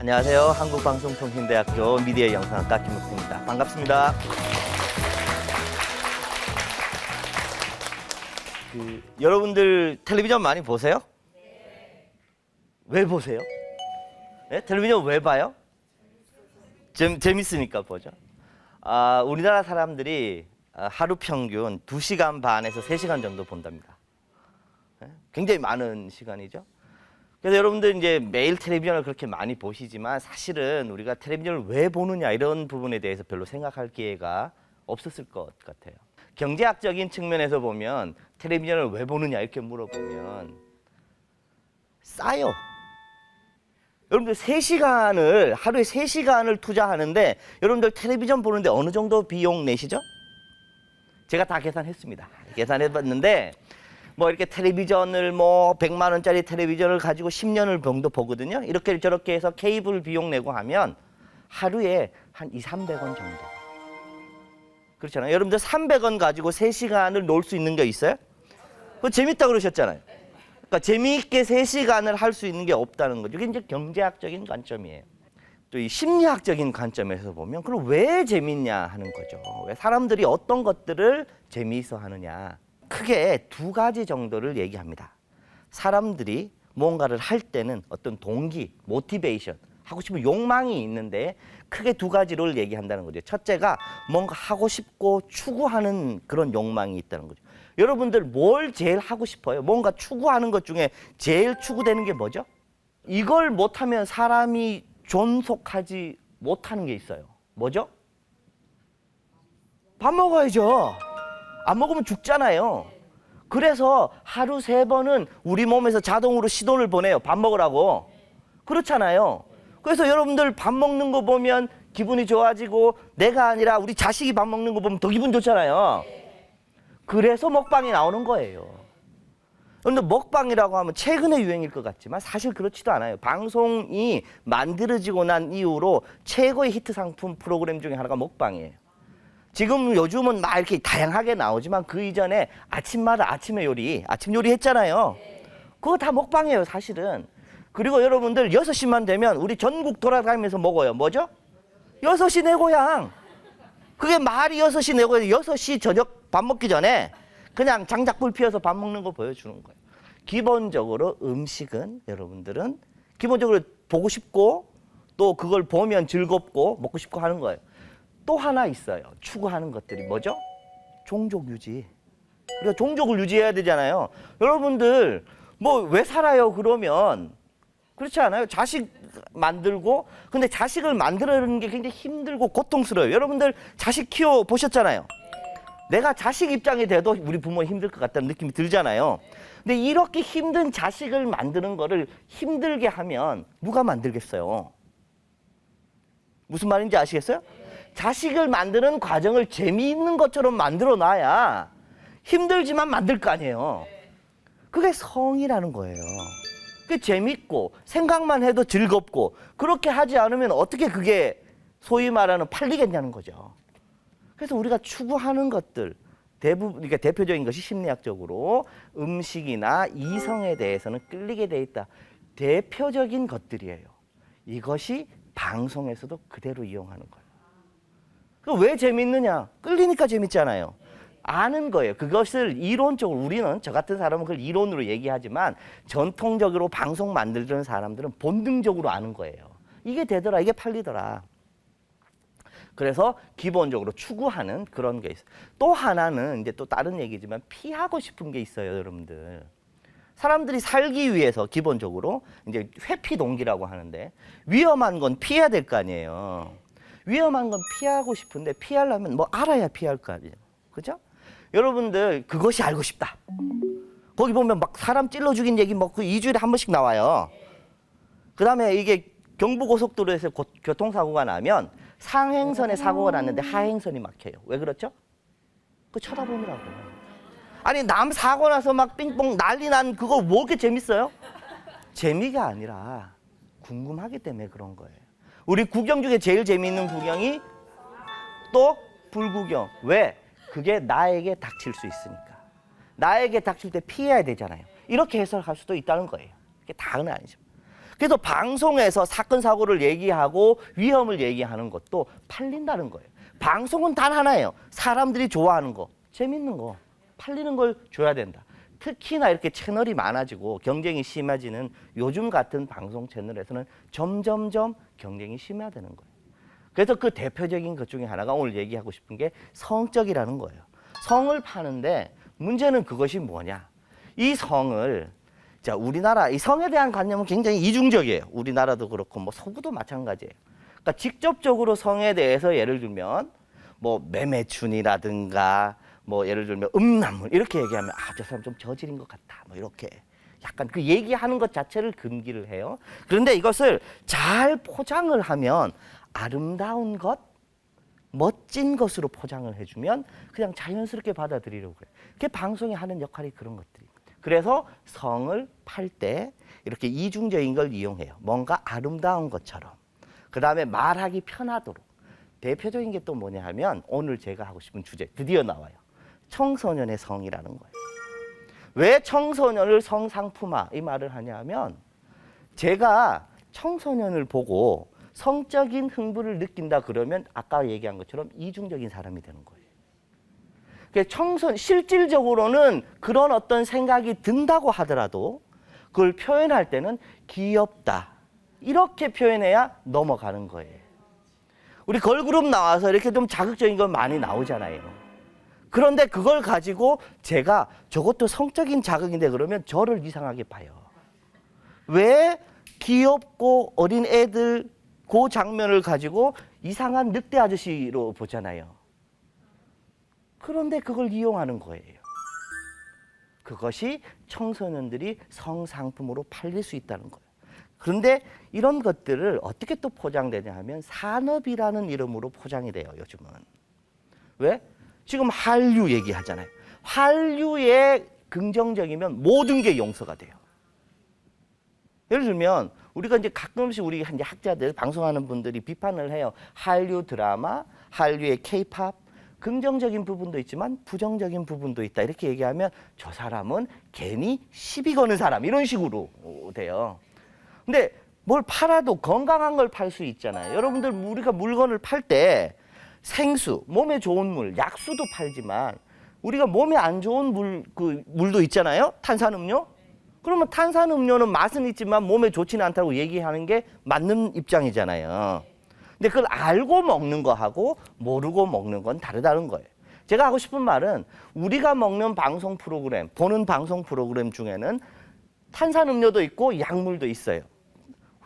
안녕하세요. 한국방송통신대학교 미디어 영상학과 김묵수입니다. 반갑습니다. 여러분들 텔레비전 많이 보세요? 왜 보세요? 네? 텔레비전 왜 봐요? 재밌으니까 보죠. 우리나라 사람들이 하루 평균 2시간 반에서 3시간 정도 본답니다. 네? 굉장히 많은 시간이죠. 그래서 여러분들 이제 매일 텔레비전을 그렇게 많이 보시지만 사실은 우리가 텔레비전을 왜 보느냐 이런 부분에 대해서 별로 생각할 기회가 없었을 것 같아요. 경제학적인 측면에서 보면 텔레비전을 왜 보느냐 이렇게 물어보면 싸요. 여러분들 3시간을 하루에 3시간을 투자하는데 여러분들 텔레비전 보는데 어느 정도 비용 내시죠? 제가 다 계산했습니다. 계산해봤는데 뭐 이렇게 텔레비전을 뭐 100만 원짜리 텔레비전을 가지고 10년을 정도 보거든요. 이렇게 저렇게 해서 케이블 비용 내고 하면 하루에 한 200~300원 정도. 그렇잖아요. 여러분들 300원 가지고 3시간을 놀 수 있는 게 있어요? 그거 재밌다 그러셨잖아요. 그러니까 재미있게 3시간을 할 수 있는 게 없다는 거죠. 이게 이제 경제학적인 관점이에요. 또 이 심리학적인 관점에서 보면 그럼 왜 재밌냐 하는 거죠. 왜 사람들이 어떤 것들을 재미있어 하느냐. 크게 2가지 정도를 얘기합니다. 사람들이 뭔가를 할 때는 어떤 동기, 모티베이션, 하고 싶은 욕망이 있는데 크게 2가지를 얘기한다는 거죠. 첫째가 뭔가 하고 싶고 추구하는 그런 욕망이 있다는 거죠. 여러분들 뭘 제일 하고 싶어요? 뭔가 추구하는 것 중에 제일 추구되는 게 뭐죠? 이걸 못하면 사람이 존속하지 못하는 게 있어요. 뭐죠? 밥 먹어야죠. 안 먹으면 죽잖아요. 그래서 하루 3번은 우리 몸에서 자동으로 신호를 보내요. 밥 먹으라고. 그렇잖아요. 그래서 여러분들 밥 먹는 거 보면 기분이 좋아지고 내가 아니라 우리 자식이 밥 먹는 거 보면 더 기분 좋잖아요. 그래서 먹방이 나오는 거예요. 그런데 먹방이라고 하면 최근의 유행일 것 같지만 사실 그렇지도 않아요. 방송이 만들어지고 난 이후로 최고의 히트 상품 프로그램 중에 하나가 먹방이에요. 지금 요즘은 막 이렇게 다양하게 나오지만 그 이전에 아침마다 아침 요리 했잖아요. 그거 다 먹방이에요, 사실은. 그리고 여러분들 6시만 되면 우리 전국 돌아다니면서 먹어요. 뭐죠? 6시 내 고향. 그게 말이 6시 내 고향. 6시 저녁 밥 먹기 전에 그냥 장작불 피워서 밥 먹는 거 보여주는 거예요. 기본적으로 음식은 여러분들은 기본적으로 보고 싶고 또 그걸 보면 즐겁고 먹고 싶고 하는 거예요. 또 하나 있어요. 추구하는 것들이 뭐죠? 종족 유지. 우리가 종족을 유지해야 되잖아요. 여러분들 뭐 왜 살아요 그러면 그렇지 않아요? 자식 만들고 근데 자식을 만들어내는 게 굉장히 힘들고 고통스러워요. 여러분들 자식 키워 보셨잖아요. 내가 자식 입장이 돼도 우리 부모 힘들 것 같다는 느낌이 들잖아요. 근데 이렇게 힘든 자식을 만드는 거를 힘들게 하면 누가 만들겠어요? 무슨 말인지 아시겠어요? 자식을 만드는 과정을 재미있는 것처럼 만들어 놔야 힘들지만 만들 거 아니에요. 그게 성이라는 거예요. 그게 재밌고 생각만 해도 즐겁고 그렇게 하지 않으면 어떻게 그게 소위 말하는 팔리겠냐는 거죠. 그래서 우리가 추구하는 것들 대부분 그러니까 대표적인 것이 심리학적으로 음식이나 이성에 대해서는 끌리게 돼 있다. 대표적인 것들이에요. 이것이 방송에서도 그대로 이용하는 거예요. 왜 재밌느냐? 끌리니까 재밌잖아요. 아는 거예요. 그것을 이론적으로 우리는 저 같은 사람은 그걸 이론으로 얘기하지만 전통적으로 방송 만들던 사람들은 본능적으로 아는 거예요. 이게 되더라. 이게 팔리더라. 그래서 기본적으로 추구하는 그런 게 있어요. 또 하나는 이제 또 다른 얘기지만 피하고 싶은 게 있어요, 여러분들. 사람들이 살기 위해서 기본적으로 이제 회피 동기라고 하는데 위험한 건 피해야 될 거 아니에요. 위험한 건 피하고 싶은데 피하려면 뭐 알아야 피할 거 아니에요. 그죠? 여러분들 그것이 알고 싶다. 거기 보면 막 사람 찔러 죽인 얘기 뭐 그 2주일에 한 번씩 나와요. 그 다음에 이게 경부고속도로에서 교통사고가 나면 상행선에 사고가 났는데 하행선이 막혀요. 왜 그렇죠? 그거 쳐다보느라고. 아니 남 사고 나서 막 삥뽕 난리 난 그거 뭐 그렇게 재밌어요? 재미가 아니라 궁금하기 때문에 그런 거예요. 우리 구경 중에 제일 재미있는 구경이 또 불구경. 왜? 그게 나에게 닥칠 수 있으니까. 나에게 닥칠 때 피해야 되잖아요. 이렇게 해석할 수도 있다는 거예요. 그게 다는 아니죠. 그래서 방송에서 사건 사고를 얘기하고 위험을 얘기하는 것도 팔린다는 거예요. 방송은 단 하나예요. 사람들이 좋아하는 거, 재밌는 거, 팔리는 걸 줘야 된다. 특히나 이렇게 채널이 많아지고 경쟁이 심해지는 요즘 같은 방송 채널에서는 점점점 경쟁이 심화되는 거예요. 그래서 그 대표적인 것 중에 하나가 오늘 얘기하고 싶은 게 성적이라는 거예요. 성을 파는데 문제는 그것이 뭐냐? 이 성을, 자, 우리나라 이 성에 대한 관념은 굉장히 이중적이에요. 우리나라도 그렇고 뭐 서구도 마찬가지예요. 그러니까 직접적으로 성에 대해서 예를 들면 뭐 매매춘이라든가 뭐 예를 들면 음란물 이렇게 얘기하면 아, 저 사람 좀 저질인 것 같다. 뭐 이렇게 약간 그 얘기하는 것 자체를 금기를 해요. 그런데 이것을 잘 포장을 하면 아름다운 것, 멋진 것으로 포장을 해주면 그냥 자연스럽게 받아들이려고 그래요. 그게 방송이 하는 역할이 그런 것들입니다. 그래서 성을 팔 때 이렇게 이중적인 걸 이용해요. 뭔가 아름다운 것처럼. 그 다음에 말하기 편하도록. 대표적인 게 또 뭐냐 하면 오늘 제가 하고 싶은 주제 드디어 나와요. 청소년의 성이라는 거예요. 왜 청소년을 성상품화 이 말을 하냐면 제가 청소년을 보고 성적인 흥분을 느낀다 그러면 아까 얘기한 것처럼 이중적인 사람이 되는 거예요. 실질적으로는 그런 어떤 생각이 든다고 하더라도 그걸 표현할 때는 귀엽다 이렇게 표현해야 넘어가는 거예요. 우리 걸그룹 나와서 이렇게 좀 자극적인 건 많이 나오잖아요. 그런데 그걸 가지고 제가 저것도 성적인 자극인데 그러면 저를 이상하게 봐요. 왜 귀엽고 어린 애들 그 장면을 가지고 이상한 늑대 아저씨로 보잖아요. 그런데 그걸 이용하는 거예요. 그것이 청소년들이 성상품으로 팔릴 수 있다는 거예요. 그런데 이런 것들을 어떻게 또 포장되냐 하면 산업이라는 이름으로 포장이 돼요, 요즘은. 왜? 지금 한류 얘기하잖아요. 한류에 긍정적이면 모든 게 용서가 돼요. 예를 들면 우리가 이제 가끔씩 우리 이제 학자들 방송하는 분들이 비판을 해요. 한류 드라마, 한류의 케이팝 긍정적인 부분도 있지만 부정적인 부분도 있다. 이렇게 얘기하면 저 사람은 괜히 시비 거는 사람 이런 식으로 돼요. 근데 뭘 팔아도 건강한 걸 팔 수 있잖아요. 여러분들 우리가 물건을 팔 때 생수, 몸에 좋은 물, 약수도 팔지만 우리가 몸에 안 좋은 물도 있잖아요. 탄산음료. 그러면 탄산음료는 맛은 있지만 몸에 좋지는 않다고 얘기하는 게 맞는 입장이잖아요. 근데 그걸 알고 먹는 거하고 모르고 먹는 건 다르다는 거예요. 제가 하고 싶은 말은 우리가 먹는 방송 프로그램, 보는 방송 프로그램 중에는 탄산음료도 있고 약물도 있어요.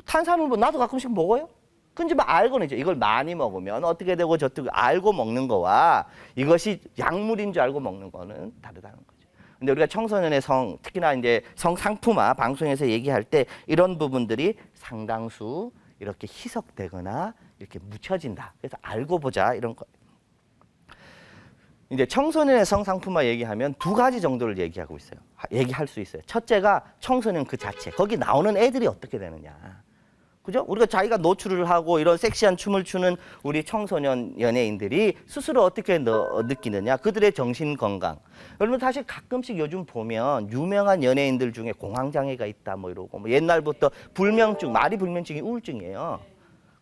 탄산음료 나도 가끔씩 먹어요. 근데 알고는 이제 이걸 많이 먹으면 어떻게 되고 저떻게 알고 먹는 거와 이것이 약물인 줄 알고 먹는 거는 다르다는 거죠. 근데 우리가 청소년의 성, 특히나 이제 성상품화 방송에서 얘기할 때 이런 부분들이 상당수 이렇게 희석되거나 이렇게 묻혀진다. 그래서 알고 보자 이런 거. 이제 청소년의 성상품화 얘기하면 두 가지 정도를 얘기하고 있어요. 얘기할 수 있어요. 첫째가 청소년 그 자체. 거기 나오는 애들이 어떻게 되느냐. 그죠? 우리가 자기가 노출을 하고 이런 섹시한 춤을 추는 우리 청소년 연예인들이 스스로 어떻게 느끼느냐. 그들의 정신 건강. 여러분 사실 가끔씩 요즘 보면 유명한 연예인들 중에 공황장애가 있다 뭐 이러고 뭐 옛날부터 불면증, 말이 불면증이 우울증이에요.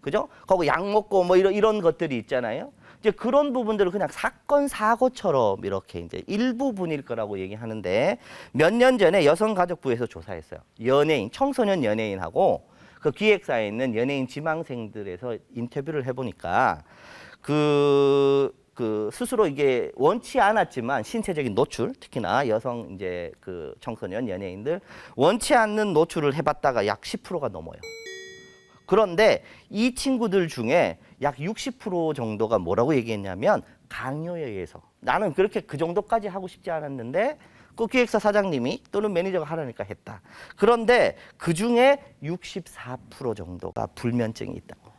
그죠? 거기 약 먹고 뭐 이런 것들이 있잖아요. 이제 그런 부분들을 그냥 사건 사고처럼 이렇게 이제 일부분일 거라고 얘기하는데 몇 년 전에 여성가족부에서 조사했어요. 연예인, 청소년 연예인하고 그 기획사에 있는 연예인 지망생들에서 인터뷰를 해보니까 그 스스로 이게 원치 않았지만 신체적인 노출, 특히나 여성 이제 그 청소년 연예인들 원치 않는 노출을 해봤다가 약 10%가 넘어요. 그런데 이 친구들 중에 약 60% 정도가 뭐라고 얘기했냐면 강요에 의해서 나는 그렇게 그 정도까지 하고 싶지 않았는데 그 기획사 사장님이 또는 매니저가 하라니까 했다. 그런데 그중에 64% 정도가 불면증이 있다고.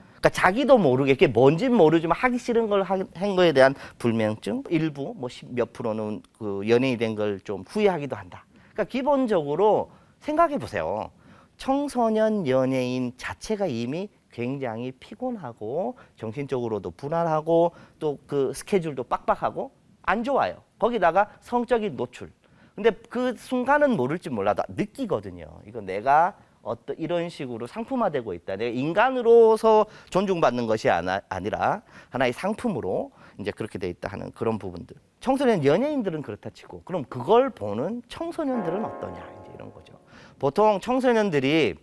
그러니까 자기도 모르게 이게 뭔지는 모르지만 하기 싫은 걸 한 거에 대한 불면증, 일부 뭐 몇 프로는 그 연예인이 된 걸 좀 후회하기도 한다. 그러니까 기본적으로 생각해 보세요. 청소년 연예인 자체가 이미 굉장히 피곤하고 정신적으로도 불안하고 또 그 스케줄도 빡빡하고 안 좋아요. 거기다가 성적인 노출. 근데 그 순간은 모를지 몰라도 느끼거든요. 이거 내가 어떤 이런 식으로 상품화되고 있다. 내가 인간으로서 존중받는 것이 아니라 하나의 상품으로 이제 그렇게 돼 있다 하는 그런 부분들. 청소년 연예인들은 그렇다 치고 그럼 그걸 보는 청소년들은 어떠냐 이제 이런 거죠. 보통 청소년들이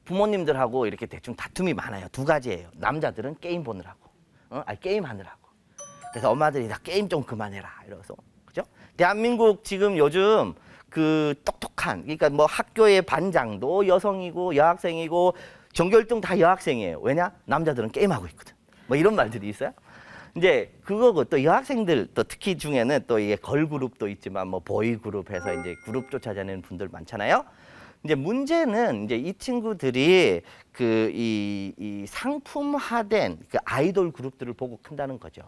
부모님들하고 이렇게 대충 다툼이 많아요. 두 가지예요. 남자들은 게임 보느라고, 게임 하느라고. 그래서 엄마들이 다 게임 좀 그만해라 이러서, 그죠? 대한민국 지금 요즘 그 똑똑한, 그러니까 뭐 학교의 반장도 여성이고 여학생이고 전교 1등 다 여학생이에요. 왜냐? 남자들은 게임하고 있거든. 뭐 이런 말들이 있어요. 이제 그거고 또 여학생들 또 특히 중에는 또 이게 걸그룹도 있지만 뭐 보이그룹 해서 이제 그룹 쫓아다니는 분들 많잖아요. 이제 문제는 이제 이 친구들이 그 이 상품화된 그 아이돌 그룹들을 보고 큰다는 거죠.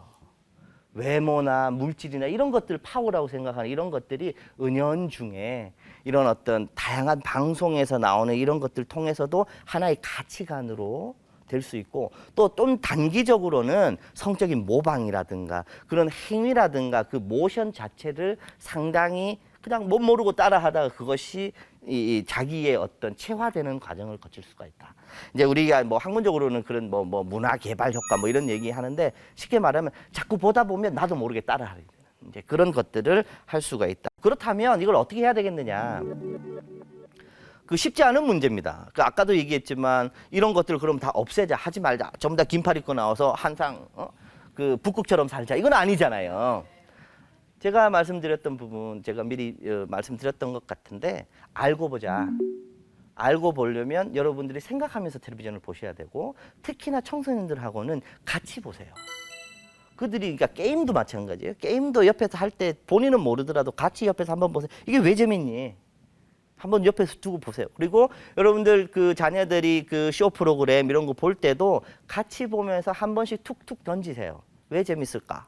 외모나 물질이나 이런 것들 파워라고 생각하는 이런 것들이 은연중에 이런 어떤 다양한 방송에서 나오는 이런 것들 통해서도 하나의 가치관으로 될 수 있고 또 좀 단기적으로는 성적인 모방이라든가 그런 행위라든가 그 모션 자체를 상당히 그냥 못 모르고 따라하다가 그것이 이 자기의 어떤 체화되는 과정을 거칠 수가 있다. 이제 우리가 뭐 학문적으로는 그런 뭐 문화 개발 효과 뭐 이런 얘기 하는데 쉽게 말하면 자꾸 보다 보면 나도 모르게 따라하게 되는 이제 그런 것들을 할 수가 있다. 그렇다면 이걸 어떻게 해야 되겠느냐? 그 쉽지 않은 문제입니다. 그 아까도 얘기했지만 이런 것들을 그럼 다 없애자 하지 말자. 전부 다 긴팔 입고 나와서 항상 그 북극처럼 살자. 이건 아니잖아요. 제가 말씀드렸던 부분 제가 미리 말씀드렸던 것 같은데 알고 보자. 알고 보려면 여러분들이 생각하면서 텔레비전을 보셔야 되고 특히나 청소년들하고는 같이 보세요. 그들이 그러니까 게임도 마찬가지예요. 게임도 옆에서 할 때 본인은 모르더라도 같이 옆에서 한번 보세요. 이게 왜 재밌니? 한번 옆에서 두고 보세요. 그리고 여러분들 그 자녀들이 그 쇼 프로그램 이런 거 볼 때도 같이 보면서 한 번씩 툭툭 던지세요. 왜 재밌을까?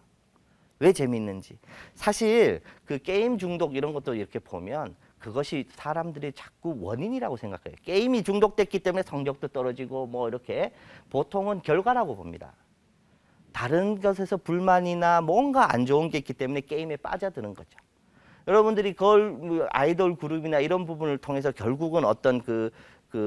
왜 재밌는지. 사실 그 게임 중독 이런 것도 이렇게 보면 그것이 사람들이 자꾸 원인이라고 생각해요. 게임이 중독됐기 때문에 성적도 떨어지고 뭐 이렇게 보통은 결과라고 봅니다. 다른 것에서 불만이나 뭔가 안 좋은 게 있기 때문에 게임에 빠져드는 거죠. 여러분들이 그걸 아이돌 그룹이나 이런 부분을 통해서 결국은 어떤 그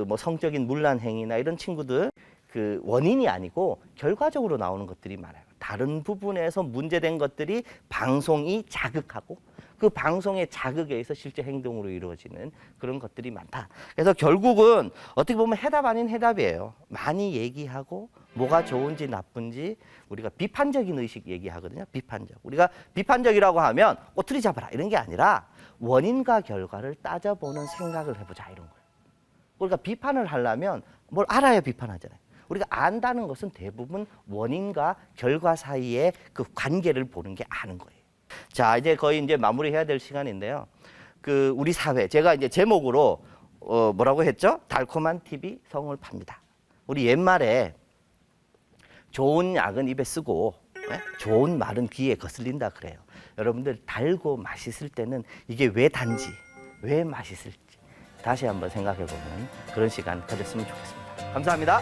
뭐 성적인 문란 행위나 이런 친구들 그 원인이 아니고 결과적으로 나오는 것들이 많아요. 다른 부분에서 문제된 것들이 방송이 자극하고 그 방송의 자극에 의해서 실제 행동으로 이루어지는 그런 것들이 많다. 그래서 결국은 어떻게 보면 해답 아닌 해답이에요. 많이 얘기하고 뭐가 좋은지 나쁜지 우리가 비판적인 의식 얘기하거든요. 비판적. 우리가 비판적이라고 하면 꼬투리 잡아라 이런 게 아니라 원인과 결과를 따져보는 생각을 해보자 이런 거예요. 우리가 비판을 하려면 뭘 알아야 비판하잖아요. 우리가 안다는 것은 대부분 원인과 결과 사이의 그 관계를 보는 게 아는 거예요. 자, 이제 거의 이제 마무리해야 될 시간인데요. 그 우리 사회, 제가 이제 제목으로 뭐라고 했죠? 달콤한 TV 성을 팝니다. 우리 옛말에 좋은 약은 입에 쓰고 좋은 말은 귀에 거슬린다 그래요. 여러분들 달고 맛있을 때는 이게 왜 단지, 왜 맛있을지 다시 한번 생각해 보는 그런 시간 가졌으면 좋겠습니다. 감사합니다.